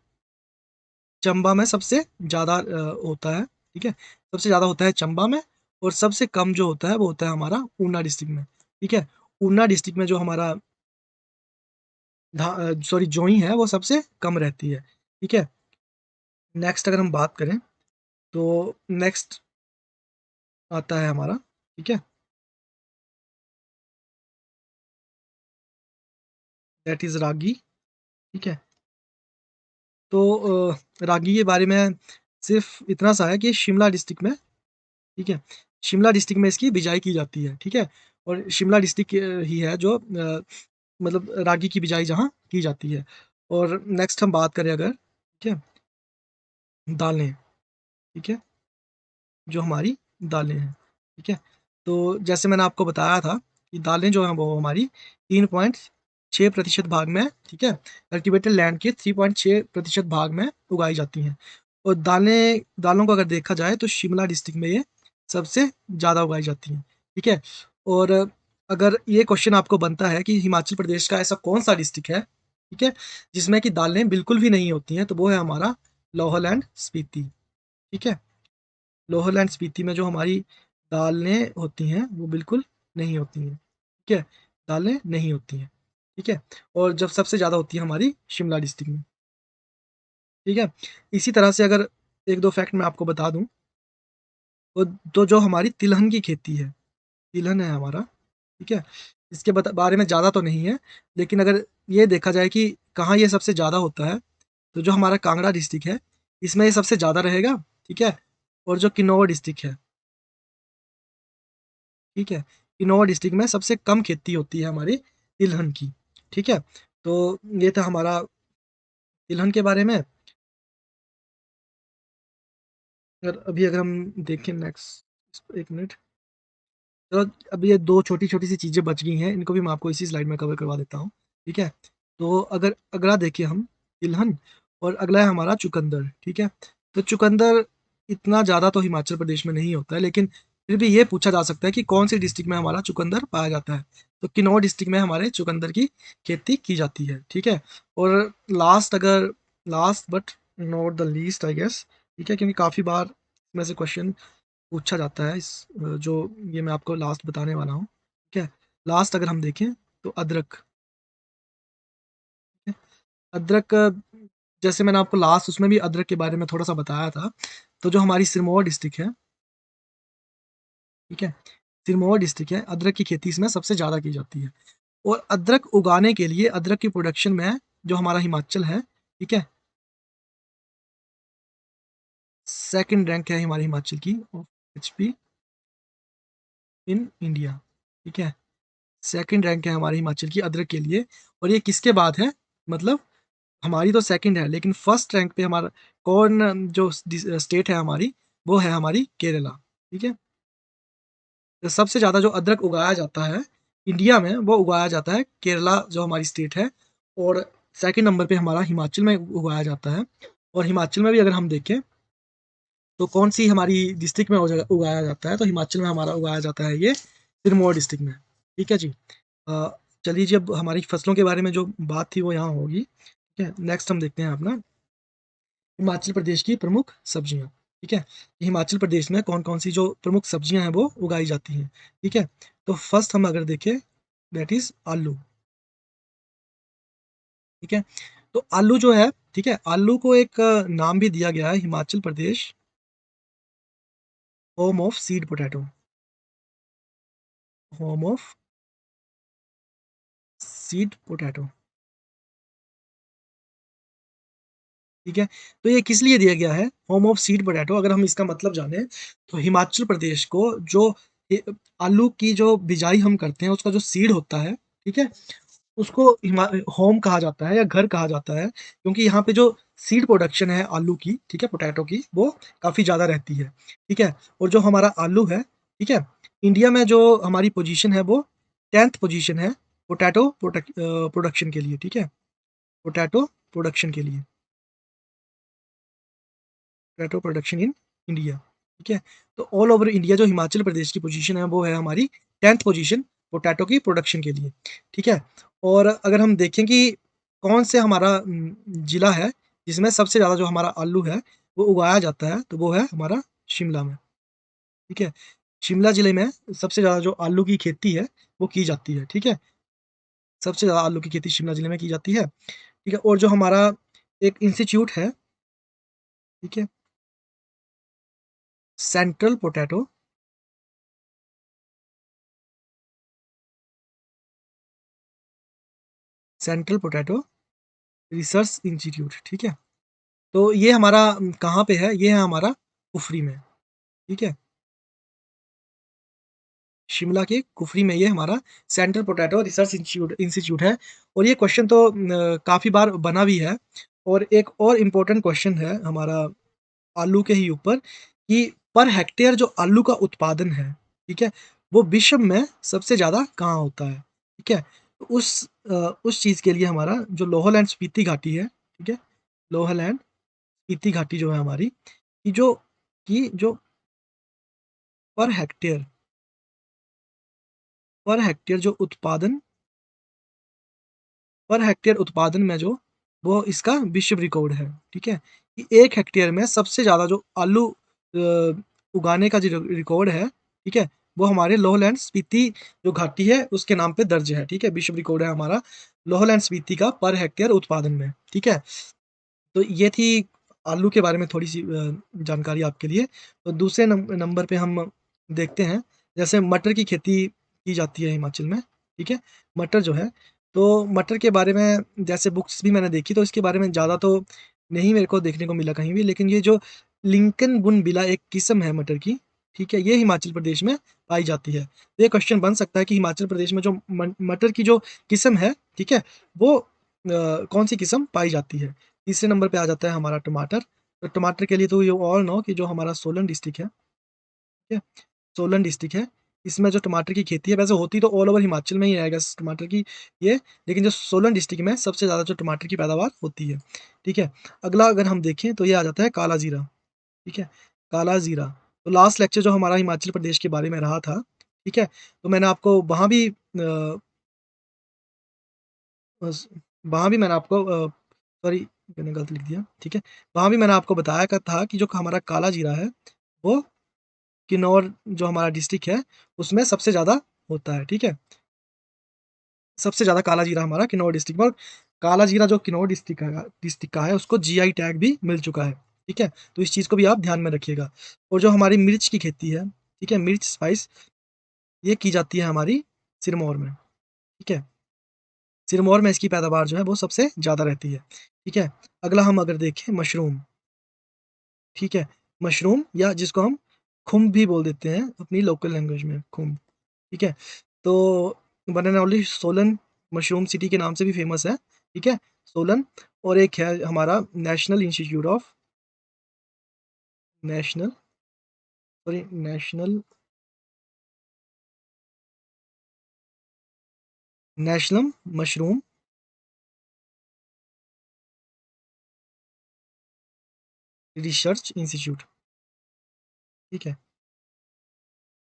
चंबा में सबसे ज़्यादा होता है, ठीक है? सबसे ज़्यादा होता है चंबा में और सबसे कम जो होता है वो होता है हमारा ऊना डिस्ट्रिक्ट में, ठीक है? ऊना डिस्ट्रिक्ट में जो हमारा सॉरी जोई है वो सबसे कम रहती है, ठीक है? नेक्स्ट अगर हम बात करें, तो नेक्स्ट आता है हमारा, ठीक है? दैट इज़ रागी, ठीक है? तो रागी के बारे में सिर्फ़ इतना सा है कि शिमला डिस्ट्रिक्ट में, ठीक है? शिमला डिस्ट्रिक्ट में इसकी बिजाई की जाती है, ठीक है? और शिमला डिस्ट्रिक्ट ही है जो मतलब रागी की बिजाई जहाँ की जाती है। और नेक्स्ट हम बात करें अगर, ठीक है? दालें, ठीक है? जो हमारी दालें हैं, ठीक है? तो जैसे मैंने आपको बताया था कि दालें जो हैं वो हमारी 3 6% भाग में, ठीक है, कल्टीवेटेड लैंड के 3.6% भाग में उगाई जाती हैं। और दालों को अगर देखा जाए तो शिमला डिस्ट्रिक्ट में ये सबसे ज़्यादा उगाई जाती हैं, ठीक है। और अगर ये क्वेश्चन आपको बनता है कि हिमाचल प्रदेश का ऐसा कौन-सा डिस्ट्रिक्ट है, ठीक है, जिसमें कि दालें बिल्कुल भी नहीं होती हैं, तो वो है हमारा लाहौल एंड स्पीति, ठीक है। लाहौल एंड स्पीति में जो हमारी दालें होती हैं, वो बिल्कुल नहीं होती हैं, ठीक है, दालें नहीं होती हैं, ठीक है। और जब सबसे ज़्यादा होती है हमारी शिमला डिस्ट्रिक्ट में, ठीक है। इसी तरह से अगर 1-2 फैक्ट मैं आपको बता दूँ, तो जो हमारी तिलहन की खेती है, तिलहन है हमारा, ठीक है, इसके बारे में ज़्यादा तो नहीं है, लेकिन अगर ये देखा जाए कि कहाँ ये सबसे ज़्यादा होता है, तो जो हमारा कांगड़ा डिस्ट्रिक्ट है, इसमें ये सबसे ज़्यादा रहेगा, ठीक है। और जो किन्नौर डिस्ट्रिक्ट है, ठीक है, किन्नौर डिस्ट्रिक्ट में सबसे कम खेती होती है हमारी तिलहन की, ठीक है। तो ये था हमारा तिलहन के बारे में। अगर हम देखें नेक्स्ट, 1 मिनट। चलो, अब ये 2 छोटी-छोटी सी चीज़ें बच गई हैं, इनको भी मैं आपको इसी स्लाइड में कवर करवा देता हूँ, ठीक है? तो अगर अगला देखिए हम तिलहन, और अगला है हमारा चुकंदर, ठीक है? तो चुकंदर इतना ज़्यादा तो हिमाचल प्रदेश में नहीं होता है, लेकिन फिर भी ये पूछा जा सकता है कि कौन-सी डिस्ट्रिक्ट में हमारा चुकंदर पाया जाता है? तो किन्नौर डिस्ट्रिक्ट में हमारे चुकंदर की खेती की जाती है, ठीक है? और last but not the least I guess, ठीक है? क्योंकि काफ़ी बार इसमें से क्वेश्चन पूछा जाता है, जो ये मैं आपको लास्ट बताने वाला हूँ, ठीक है? लास्ट अगर हम देखें तो अदरक, ठीक है? अदरक, जैसे मैंने आपको लास्ट उसमें भी अदरक के बारे में थोड़ा-सा बताया था, तो जो हमारी सिरमौर डिस्ट्रिक्ट है, ठीक है? सिरमौर डिस्ट्रिक्ट है, अदरक की खेती इसमें सबसे ज़्यादा की जाती है। और अदरक उगाने के लिए अदरक की प्रोडक्शन में जो हमारा हिमाचल है, ठीक है? सेकंड रैंक है हमारे हिमाचल की ऑफ एचपी इन इंडिया, ठीक है? सेकंड रैंक है हमारे हिमाचल की अदरक के लिए। और ये किसके बाद है? मतलब हमारी तो सेकंड है, लेकिन फर्स्ट रैंक पे हमारा कौन, जो स्टेट है हमारी, वो है हमारी केरला, ठीक है? तो सबसे ज़्यादा जो अदरक उगाया जाता है इंडिया में, वो उगाया जाता है केरला, जो हमारी स्टेट है। और सेकंड नंबर पे हमारा हिमाचल में उगाया जाता है। और हिमाचल में भी अगर हम देखें तो कौन-सी हमारी डिस्ट्रिक्ट में उगाया जाता है, तो हिमाचल में हमारा उगाया जाता है ये सिरमौर डिस्ट्रिक्ट में, ठीक है जी। अ, चलिए जी, अब हमारी फसलों के बारे में जो बात थी वो यहाँ होगी, ठीक है? नेक्स्ट हम देखते हैं अपना हिमाचल प्रदेश की प्रमुख सब्जियाँ, ठीक है? हिमाचल प्रदेश में कौन-कौन सी जो प्रमुख सब्जियाँ हैं वो उगाई जाती हैं, ठीक है? तो फर्स्ट हम अगर देखें, दैट इज़ आलू, ठीक है? तो आलू जो है, ठीक है? आलू को एक नाम भी दिया गया है, Himachal Pradesh home of seed potato, home of seed potato, ठीक है? तो ये किस लिए दिया गया है होम ऑफ सीड पोटैटो? अगर हम इसका मतलब जानें, तो हिमाचल प्रदेश को जो ए आलू की जो बिजाई हम करते हैं, उसका जो सीड होता है, ठीक है? उसको होम कहा जाता है या घर कहा जाता है, क्योंकि यहाँ पे जो सीड प्रोडक्शन है आलू की, ठीक है, पोटैटो की, वो काफ़ी ज़्यादा रहती है, ठीक है? और जो हमारा आलू है, ठीक है? इंडिया में जो हमारी पोज़ीशन है वो 10th पोज़ीशन है प्रोडक्शन के लिए, ठीक है? पोटैटो प्रोडक्शन के लिए, पोटैटो प्रोडक्शन इन इंडिया, ठीक है? तो ऑल ओवर इंडिया जो हिमाचल प्रदेश की पोज़ीशन है, वो है हमारी 10th पोज़ीशन पोटैटो की प्रोडक्शन के लिए, ठीक है? और अगर हम देखें कि कौन से हमारा ज़िला है, जिसमें सबसे ज़्यादा जो हमारा आलू है, वो उगाया जाता है, तो वो है हमारा शिमला में, ठीक है? शिमला ज़िले में सबसे ज़्यादा जो आलू की खेती है, वो की जाती है, ठीक है? सबसे ज़्यादा आलू की खेती शिमला ज़िले में की जाती है, ठीक है? और जो हमारा एक इंस्टीट्यूट है, ठीक है? Central potato central potato research institute, ठीक है? तो ये हमारा कहाँ पे है? ये है हमारा कुफरी में, ठीक है? शिमला के कुफरी में ये हमारा central potato research institute institute है। और ये क्वेश्चन तो काफ़ी बार बना भी है। और एक और इम्पोर्टेंट क्वेश्चन है हमारा आलू के ही ऊपर, कि पर हेक्टेयर जो आलू का उत्पादन है, ठीक है? वो विश्व में सबसे ज़्यादा कहाँ होता है? ठीक है? उस चीज़ के लिए हमारा जो लोहल एंड स्पीति घाटी है, ठीक है? लोहल एंड स्पीति घाटी जो है हमारी, कि जो पर हेक्टेयर जो उत्पादन पर हेक्टेयर उत्पादन में जो वो इसका विश्व रिकॉर्ड है, ठीक है? कि 1 हेक्टेयर में सबसे ज़्यादा जो आलू उगाने का जो रिकॉर्ड है, ठीक है? वो हमारे लोहल एंड स्पीति जो घाटी है उसके नाम पे दर्ज है, ठीक है? विश्व रिकॉर्ड है हमारा लोहल एंड स्पीति का पर हेक्टेयर उत्पादन में, ठीक है? तो ये थी आलू के बारे में थोड़ी-सी जानकारी आपके लिए। तो दूसरे नंबर पे हम देखते हैं, जैसे मटर की खेती की जाती है हिमाचल में, ठीक है? मटर जो है, तो मटर के बारे में जैसे बुक्स भी मैंने देखी तो इसके बारे में ज़्यादा तो नहीं मेरे को देखने को मिला कहीं भी, लेकिन ये जो लिंकन बुनबिला एक किस्म है मटर की, ठीक है? ये हिमाचल प्रदेश में पाई जाती है। तो ये क्वेश्चन बन सकता है कि हिमाचल प्रदेश में जो मटर की जो किस्म है, ठीक है? वो कौन-सी किस्म पाई जाती है? तीसरे नंबर पे आ जाता है हमारा टमाटर। तो टमाटर के लिए तो यू ऑल नो कि जो हमारा सोलन डिस्ट्रिक्ट है, ठीक है? सोलन डिस्ट्रिक्ट है, इसमें जो टमाटर की खेती है वैसे होती तो ऑल ओवर हिमाचल में ही आएगा टमाटर की ये, लेकिन जो सोलन डिस्ट्रिक्ट में सबसे ज़्यादा जो टमाटर की पैदावार होती है, ठीक है? अगला अगर हम देखें तो ये आ जाता है काला जीरा, ठीक है? काला जीरा, तो लास्ट लेक्चर जो हमारा हिमाचल प्रदेश के बारे में रहा था, ठीक है? तो मैंने आपको बस वहाँ भी मैंने आपको सॉरी मैंने गलत लिख दिया, ठीक है? वहाँ भी मैंने आपको बताया का था कि जो हमारा काला जीरा है, वो किन्नौर जो हमारा डिस्ट्रिक्ट है, उसमें सबसे ज़्यादा होता है, ठीक है? सबसे ज़्यादा काला जीरा हमारा किन्नौर डिस्ट्रिक्ट में और काला जीरा जो किन्नौर डिस्ट्रिक्ट का है, उसको जीआई टैग भी मिल चुका है, ठीक है? तो इस चीज़ को भी आप ध्यान में रखिएगा और जो हमारी मिर्च की खेती है, ठीक है? मिर्च स्पाइस, ये की जाती है हमारी सिरमौर में, ठीक है? सिरमौर में इसकी पैदावार जो है वो सबसे ज़्यादा रहती है, ठीक है? अगला हम अगर देखें मशरूम, ठीक है? मशरूम या जिसको हम खुम्ब भी बोल देते हैं अपनी लोकल लैंग्वेज में खुम्ब, ठीक है? तो one and only Solan mushroom city के नाम से भी फ़ेमस है, ठीक है? सोलन और एक है हमारा national national national mushroom research institute, ठीक है?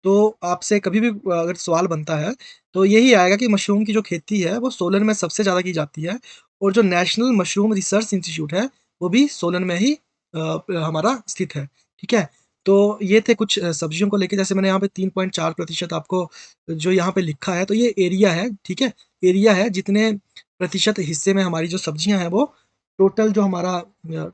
तो आपसे कभी भी अगर सवाल बनता है, तो यही आएगा कि मशरूम की जो खेती है, वो सोलन में सबसे ज़्यादा की जाती है और जो नेशनल मशरूम रिसर्च इंस्टीट्यूट है, वो भी सोलन में ही हमारा स्थित है, ठीक है? तो ये थे कुछ सब्जियों को लेके जैसे मैंने यहाँ पे 3.4% आपको जो यहाँ पे लिखा है, तो ये एरिया है, ठीक है? एरिया है, जितने प्रतिशत हिस्से में हमारी जो सब्जियाँ हैं, वो टोटल जो हमारा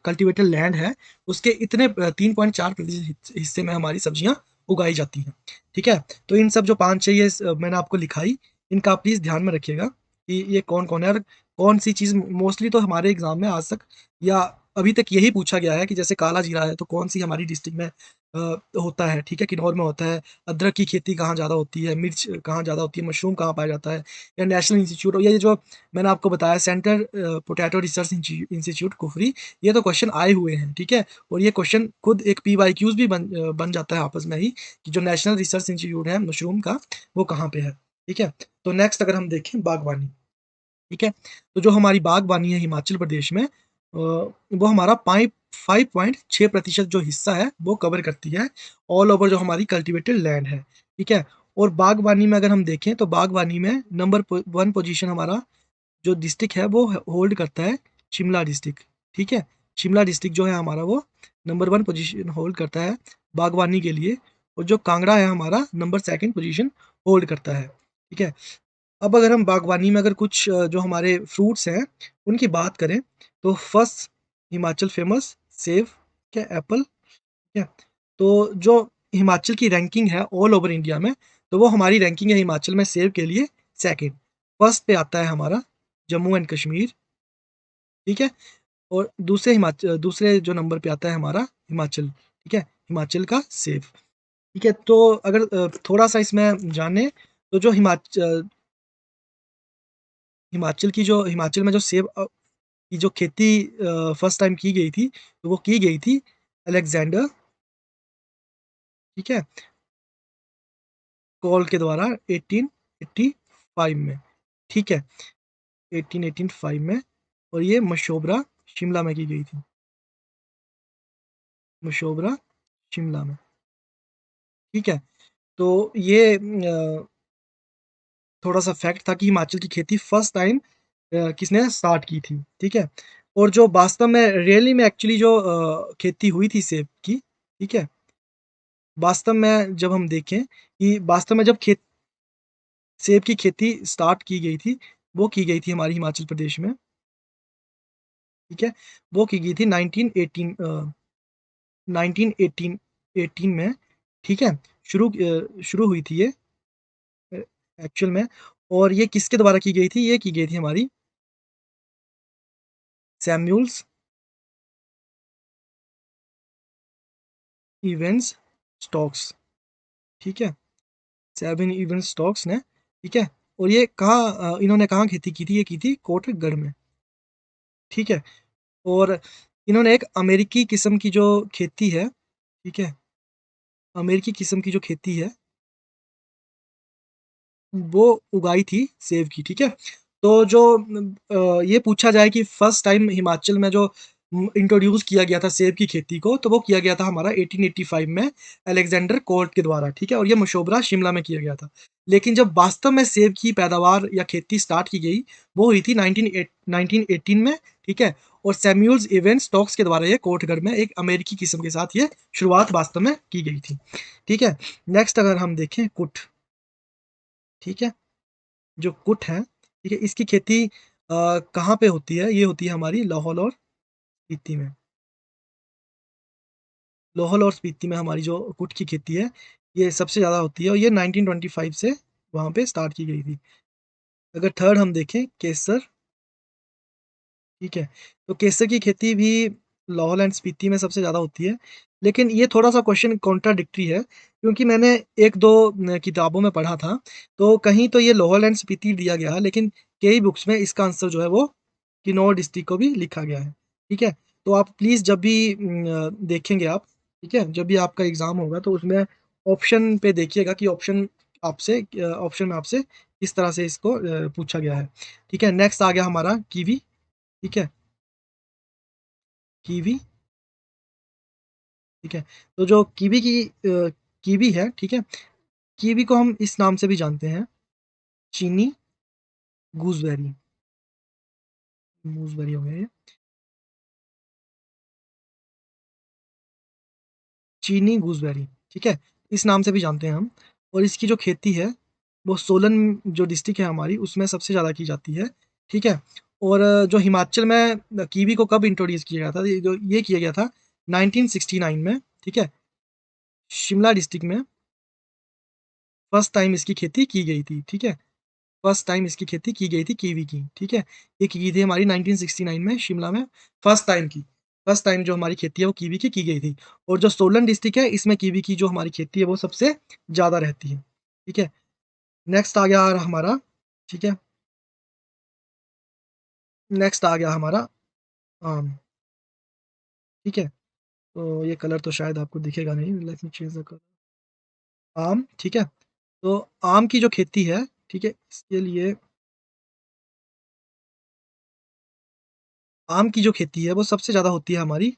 कल्टीवेटेड लैंड है, उसके इतने 3.4% हिस्से में हमारी सब्जियाँ उगाई जाती हैं। ठीक है? तो इन सब जो 5-6 ये मैंने आपको लिखाई, इनका आप प्लीज़ ध्यान में रखिएगा कि ये कौन-कौन है और कौन-सी चीज़ मोस्टली तो हमारे एग्ज़ाम में आज तक या अभी तक यही पूछा गया है कि जैसे काला जीरा है, तो कौन-सी हमारी डिस्ट्रिक्ट में होता है, ठीक है? किन्नौर में होता है। अदरक की खेती कहाँ ज़्यादा होती है, मिर्च कहाँ ज़्यादा होती है, मशरूम कहाँ पाया जाता है या नेशनल इंस्टीट्यूट और ये जो मैंने आपको बताया central potato research institute Kufri, ये तो क्वेश्चन आए हुए हैं, ठीक है? और ये क्वेश्चन खुद एक पीवाईक्यूज़ भी बन जाता है आपस में ही कि जो नेशनल रिसर्च इंस्टीट्यूट है मशरूम का, वो कहाँ पे है, ठीक है? तो नेक्स्ट अगर हम देखें बागवानी, ठीक है? तो जो हमारी बागवानी है हिमाचल प्रदेश में वो हमारा 5.6% जो हिस्सा है, वो कवर करती है, ऑल ओवर जो हमारी कल्टीवेटेड लैंड है, ठीक है? और बागवानी में अगर हम देखें, तो बागवानी में नंबर 1 पोज़ीशन हमारा जो डिस्ट्रिक्ट है वो होल्ड करता है शिमला डिस्ट्रिक्ट, ठीक है? शिमला डिस्ट्रिक्ट जो है हमारा वो नंबर 1 पोज़ीशन होल्ड करता है बागवानी के लिए और जो कांगड़ा है हमारा नंबर 2 पोज़ीशन होल्ड करता है, ठीक है? अब अगर हम बागवानी में अगर कुछ जो हमारे फ्रूट्स हैं, उनकी बात करें, तो फर्स्ट हिमाचल फेमस सेब, ठीक है? एप्पल, ठीक है? तो जो हिमाचल की रैंकिंग है ऑल ओवर इंडिया में, तो वो हमारी रैंकिंग है हिमाचल में सेब के लिए सेकंड। फर्स्ट पे आता है हमारा जम्मू एंड कश्मीर, ठीक है? और दूसरे जो नंबर पे आता है हमारा हिमाचल, ठीक है? हिमाचल का सेब, ठीक है? तो अगर थोड़ा-सा इसमें जानें, तो जो हिमाचल में जो सेब की जो खेती फर्स्ट टाइम की गई थी, तो वो की गई थी अलेक्जेंडर, ठीक है? कॉल के द्वारा 1885 में। ठीक है, 1885 में, और ये मशोबरा शिमला में की गई थी। मशोबरा शिमला में, ठीक है। तो ये थोड़ा-सा फैक्ट था कि हिमाचल की खेती फर्स्ट टाइम किसने स्टार्ट की थी, ठीक है? और जो वास्तव में रियली में एक्चुअली जो खेती हुई थी सेब की, ठीक है? वास्तव में जब हम देखें कि वास्तव में जब सेब की खेती स्टार्ट की गई थी, वो की गई थी हमारे हिमाचल प्रदेश में, ठीक है? वो की गई थी 1918 में, ठीक है? शुरू हुई थी ये अ, एक्चुअल में, और ये किसके द्वारा की गई थी? ये की गई थी हमारी सैमुअल्स इवेंट्स स्टोक्स, ठीक है? सेवन इवेंट स्टॉक्स ने, ठीक है? और ये इन्होंने कहाँ खेती की थी? ये की थी कोटगढ़ में, ठीक है? और इन्होंने एक अमेरिकी किस्म की जो खेती है, ठीक है? अमेरिकी किस्म की जो खेती है, वो उगाई थी सेब की, ठीक है? तो जो ये पूछा जाए कि फर्स्ट टाइम हिमाचल में जो इंट्रोड्यूस किया गया था सेब की खेती को, तो वो किया गया था हमारा 1885 में अलेक्जेंडर कोर्ट के द्वारा, ठीक है? और ये मशोबरा शिमला में किया गया था। लेकिन जब वास्तव में सेब की पैदावार या खेती स्टार्ट की गई, वो हुई थी 1918 में, ठीक है? और सैमुअल्स इवेंट स्टॉक्स के द्वारा ये कोर्टगढ़ में एक अमेरिकी किस्म के साथ ये शुरुआत वास्तव में की गई थी, ठीक है? नेक्स्ट अगर हम देखें कुट, ठीक है? जो कुट है, ठीक है? इसकी खेती कहाँ पे होती है? ये होती है हमारी लाहौल और स्पीति में। लाहौल और स्पीति में हमारी जो कुट की खेती है, ये सबसे ज़्यादा होती है, और ये 1925 से वहाँ पे स्टार्ट की गई थी। अगर थर्ड हम देखें केसर, ठीक है? तो केसर की खेती भी लाहौल एंड स्पीति में सबसे ज़्यादा होती है। लेकिन ये थोड़ा-सा क्वेश्चन कॉन्ट्राडिक्टरी है, क्योंकि मैंने 1-2 किताबों में पढ़ा था, तो कहीं तो ये लाहौल एंड स्पीति दिया गया है, लेकिन कई बुक्स में इसका आंसर जो है वो किन्नौर डिस्ट्रिक्ट को भी लिखा गया है, ठीक है? तो आप प्लीज़ जब भी देखेंगे आप, ठीक है? जब भी आपका एग्ज़ाम होगा तो उसमें ऑप्शन पे देखिएगा कि ऑप्शन में आपसे किस तरह से इसको पूछा गया है, ठीक है? नेक्स्ट आ गया हमारा कीवी, ठीक है? कीवी, ठीक है? तो जो कीवी है, ठीक है? कीवी को हम इस नाम से भी जानते हैं, चीनी गूसबेरी, गूसबेरी हो गया ये, चीनी गूसबेरी, ठीक है? इस नाम से भी जानते हैं हम, और इसकी जो खेती है, वो सोलन जो डिस्ट्रिक्ट है हमारी, उसमें सबसे ज़्यादा की जाती है, ठीक है? और जो हिमाचल में कीवी को कब इंट्रोड्यूस किया गया था? ये किया गया था 1969 में, ठीक है? शिमला डिस्ट्रिक्ट में फर्स्ट टाइम इसकी खेती की गई थी, ठीक है? फर्स्ट टाइम इसकी खेती की गई थी कीवी की, ठीक है? ये की थी हमारी 1969 में शिमला में फर्स्ट टाइम की। फर्स्ट टाइम जो हमारी खेती है वो कीवी की गई थी, और जो सोलन डिस्ट्रिक्ट है इसमें कीवी की जो हमारी खेती है वो सबसे ज़्यादा रहती है, ठीक है? नेक्स्ट आ गया हमारा, ठीक है? नेक्स्ट आ गया हमारा आम, ठीक है? तो ये कलर तो शायद आपको दिखेगा नहीं, let me change the colour. आम, ठीक है? तो आम की जो खेती है, ठीक है? इसके लिए आम की जो खेती है वो सबसे ज़्यादा होती है हमारी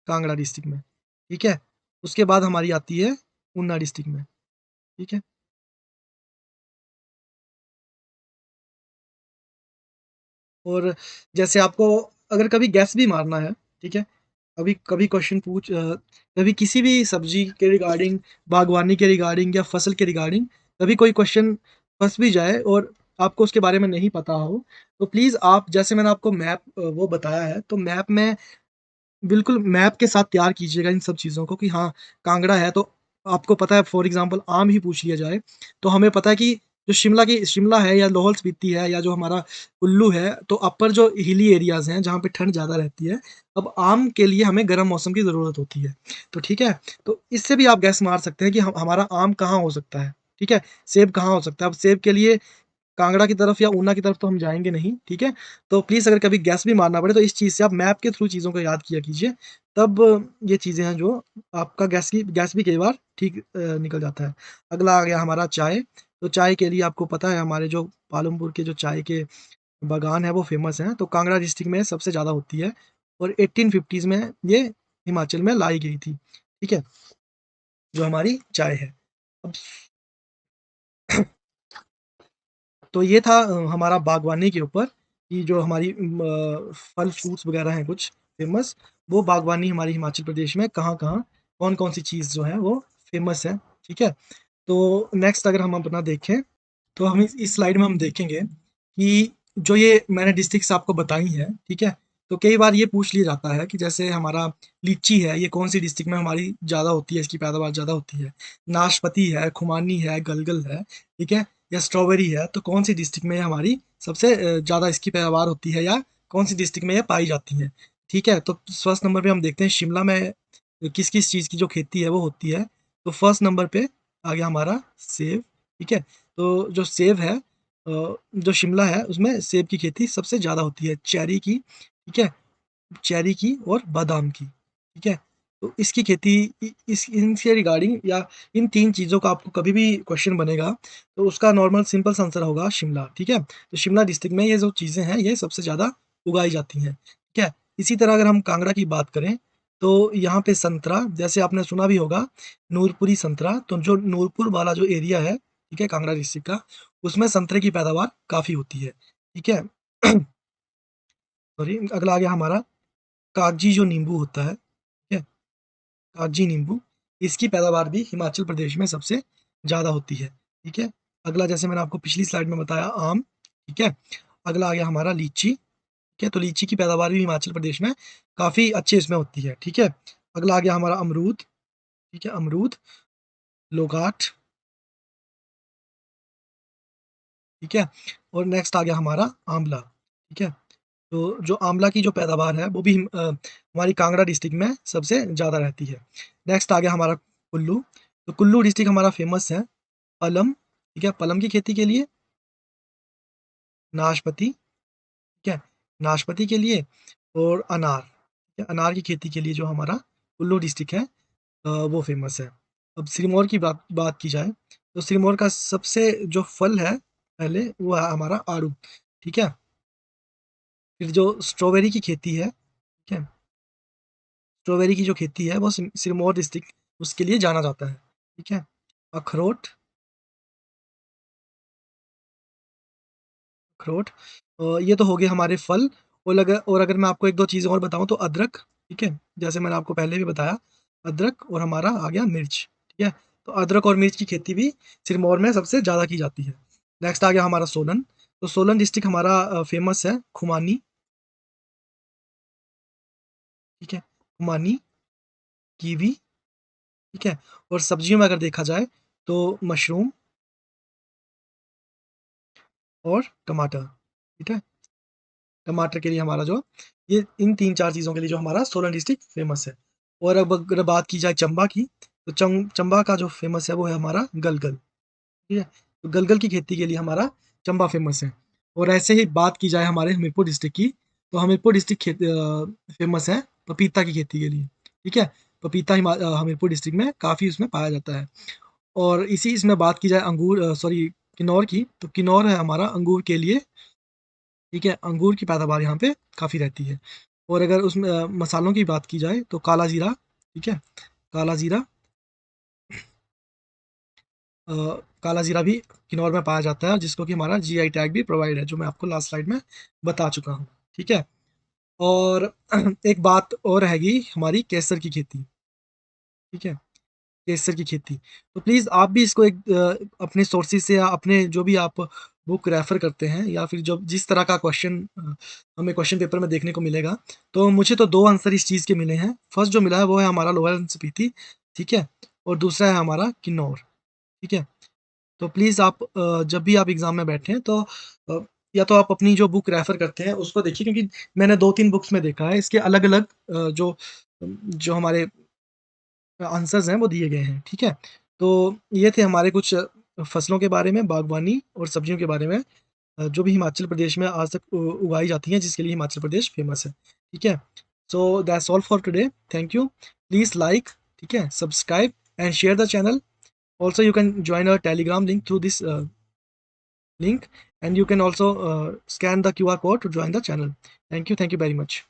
कांगड़ा डिस्ट्रिक्ट में, ठीक है? उसके बाद हमारी आती है ऊना डिस्ट्रिक्ट में, ठीक है? और जैसे आपको अगर कभी गेस भी मारना है, ठीक है? कभी कभी क्वेश्चन कभी किसी भी सब्ज़ी के रिगार्डिंग, बागवानी के रिगार्डिंग या फसल के रिगार्डिंग कभी कोई क्वेश्चन फँस भी जाए और आपको उसके बारे में नहीं पता हो, तो प्लीज़ आप, जैसे मैंने आपको मैप वो बताया है, तो मैप में बिल्कुल मैप के साथ तैयार कीजिएगा इन सब चीज़ों को कि हाँ, कांगड़ा है तो आपको पता है, फॉर एग्ज़ाम्पल आम ही पूछ लिया जाए, तो हमें पता है कि जो शिमला है या लाहौल स्पीति है या जो हमारा कुल्लू है, तो अपर जो हिली एरियाज़ हैं जहाँ पे ठंड ज़्यादा रहती है, अब आम के लिए हमें गर्म मौसम की ज़रूरत होती है। तो ठीक है? तो इससे भी आप गेस मार सकते हैं कि ह हमारा आम कहाँ हो सकता है, ठीक है? सेब कहाँ हो सकता है? अब सेब के लिए कांगड़ा की तरफ या ऊना की तरफ तो हम जाएँगे नहीं, ठीक है? तो प्लीज़ अगर कभी गेस भी मारना पड़े तो इस चीज़ से आप मैप के थ्रू चीज़ों को याद किया कीजिए, तब ये चीज़ें हैं जो आपका गैस भी कई बार ठीक निकल जाता है। अगला आ गया हमारा चाय, तो चाय के लिए आपको पता है हमारे जो पालमपुर के जो चाय के बागान है वो फ़ेमस हैं, तो कांगड़ा डिस्ट्रिक्ट में सबसे ज़्यादा होती है और 1850s में ये हिमाचल में लाई गई थी, ठीक है? जो हमारी चाय है। अब तो ये था हमारा बागवानी के ऊपर कि जो हमारी फल फ्रूट्स वगैरह हैं कुछ फ़ेमस, वो बागवानी हमारी हिमाचल प्रदेश में कहाँ-कहाँ, कौन-कौन सी चीज़ जो है वो फ़ेमस है, ठीक है? तो नेक्स्ट अगर हम अपना देखें, तो हम इस स्लाइड में हम देखेंगे कि जो ये मैंने डिस्ट्रिक्ट्स आपको बताई हैं, ठीक है? तो कई बार ये पूछ लिया जाता है कि जैसे हमारा लीची है, ये कौन-सी डिस्ट्रिक्ट में हमारी ज़्यादा होती है, इसकी पैदावार ज़्यादा होती है? नाशपाती है, खुमानी है, गलगल है, ठीक है? या स्ट्रॉबेरी है, तो कौन-सी डिस्ट्रिक्ट में हमारी सबसे ज़्यादा इसकी पैदावार होती है या कौन-सी डिस्ट्रिक्ट में ये पाई जाती हैं? ठीक है? तो फर्स्ट नंबर पे हम देखते हैं शिमला में किस-किस चीज़ की जो खेती है वो होती है। तो फर्स्ट नंबर पे आ गया हमारा सेब, ठीक है? तो जो सेब है जो शिमला है उसमें सेब की खेती सबसे ज़्यादा होती है, चेरी की, ठीक है? चेरी की और बादाम की, ठीक है? तो इसकी खेती इस इनसे रिगार्डिंग या इन 3 चीज़ों का आपको कभी भी क्वेश्चन बनेगा, तो उसका नॉर्मल सिंपल सा आंसर होगा शिमला, ठीक है? तो शिमला डिस्ट्रिक्ट में ये जो चीज़ें हैं, ये सबसे ज़्यादा उगाई जाती हैं, ठीक है? इसी तरह अगर हम कांगड़ा की बात करें, तो यहाँ पे संतरा जैसे आपने सुना भी होगा, नूरपुरी संतरा, तो जो नूरपुर वाला जो एरिया है, ठीक है, कांगड़ा डिस्ट्रिक्ट का, उसमें संतरे की पैदावार काफ़ी होती है, ठीक है? सॉरी, अगला आ गया हमारा कागजी जो नींबू होता है, ठीक है? कागजी नींबू, इसकी पैदावार भी हिमाचल प्रदेश में सबसे ज़्यादा होती है, ठीक है? अगला जैसे मैंने आपको पिछली स्लाइड में बताया आम, ठीक है? अगला आ गया हमारा लीची, ठीक है? तो लीची की पैदावार भी हिमाचल प्रदेश में काफ़ी अच्छे इसमें होती है, ठीक है? अगला आ गया हमारा अमरूद, ठीक है? अमरूद, लोगाट, ठीक है? और नेक्स्ट आ गया हमारा आंवला, ठीक है? तो जो आंवला की जो पैदावार है वो भी हमारी कांगड़ा डिस्ट्रिक्ट में सबसे ज़्यादा रहती है। नेक्स्ट आ गया हमारा कुल्लू, तो कुल्लू डिस्ट्रिक्ट हमारा फ़ेमस है पलम, ठीक है? पलम की खेती के लिए, नाशपाती, ठीक है? नाशपाती के लिए और अनार, ठीक है? अनार की खेती के लिए जो हमारा कुल्लू डिस्ट्रिक्ट है वो फ़ेमस है। अब सिरमौर की बात की जाए, तो सिरमौर का सबसे जो फल है पहले वो है हमारा आड़ू, ठीक है? फिर जो स्ट्रॉबेरी की खेती है, ठीक है? स्ट्रॉबेरी की जो खेती है वो सिरमौर डिस्ट्रिक्ट उसके लिए जाना जाता है, ठीक है? अखरोट अखरोट ये तो हो गए हमारे फल और अगर मैं आपको 1-2 चीज़ें और बताऊँ तो अदरक, ठीक है? जैसे मैंने आपको पहले भी बताया, अदरक और हमारा आ गया मिर्च, ठीक है? तो अदरक और मिर्च की खेती भी सिरमौर में सबसे ज़्यादा की जाती है। नेक्स्ट आ गया हमारा सोलन, तो सोलन डिस्ट्रिक्ट हमारा फ़ेमस है खुमानी, ठीक है? खुमानी, कीवी, ठीक है? और सब्जियों में अगर देखा जाए तो मशरूम और टमाटर, ठीक है? टमाटर के लिए हमारा जो ये इन 3-4 चीज़ों के लिए जो हमारा सोलन डिस्ट्रिक्ट फ़ेमस है। और अब अगर बात की जाए चंबा की, तो चंबा का जो फ़ेमस है वो है हमारा गलगल, ठीक है? तो गलगल की खेती के लिए हमारा चंबा फ़ेमस है। और ऐसे ही बात की जाए हमारे हमीरपुर डिस्ट्रिक्ट की, तो हमीरपुर डिस्ट्रिक्ट फ़ेमस है पपीता की खेती के लिए, ठीक है? पपीता हमीरपुर डिस्ट्रिक्ट में काफ़ी उसमें पाया जाता है। और इसी इसमें बात की जाए सॉरी किन्नौर की, तो किन्नौर है हमारा अंगूर के लिए, ठीक है? अंगूर की पैदावार यहाँ पे काफ़ी रहती है। और अगर उसमें मसालों की बात की जाए तो काला ज़ीरा, ठीक है? काला ज़ीरा अ, काला ज़ीरा भी किन्नौर में पाया जाता है जिसको कि हमारा जीआई टैग भी प्रोवाइड है, जो मैं आपको लास्ट स्लाइड में बता चुका हूँ, ठीक है? और एक बात और रहेगी हमारी केसर की खेती, ठीक है? केसर की खेती। तो प्लीज़ आप भी इसको अपने सोर्सेज़ से या अपने जो भी आप बुक रेफ़र करते हैं या फिर जो जिस तरह का हमें क्वेश्चन पेपर में देखने को मिलेगा, तो मुझे तो 2 आंसर इस चीज़ के मिले हैं। फर्स्ट जो मिला है वो है हमारा लोअर स्पीति, ठीक है? और दूसरा है हमारा किन्नौर, ठीक है? तो प्लीज़ आप जब भी आप एग्ज़ाम में बैठें तो अ, या तो आप अपनी जो बुक रेफ़र करते हैं उसको देखिए, क्योंकि मैंने 2-3 बुक्स में देखा है इसके अलग-अलग जो हमारे आंसर्स हैं वो दिए गए हैं, ठीक है? तो ये थे हमारे कुछ फसलों के बारे में, बागवानी और सब्जियों के बारे में जो भी हिमाचल प्रदेश में आज तक उगाई जाती हैं, जिसके लिए हिमाचल प्रदेश फ़ेमस है, ठीक है? So that's all for today, thank you. Please like, ठीक है? Subscribe and share the channel Also, you can join our Telegram link through this link, and you can also scan the QR code to join the channel. Thank you very much.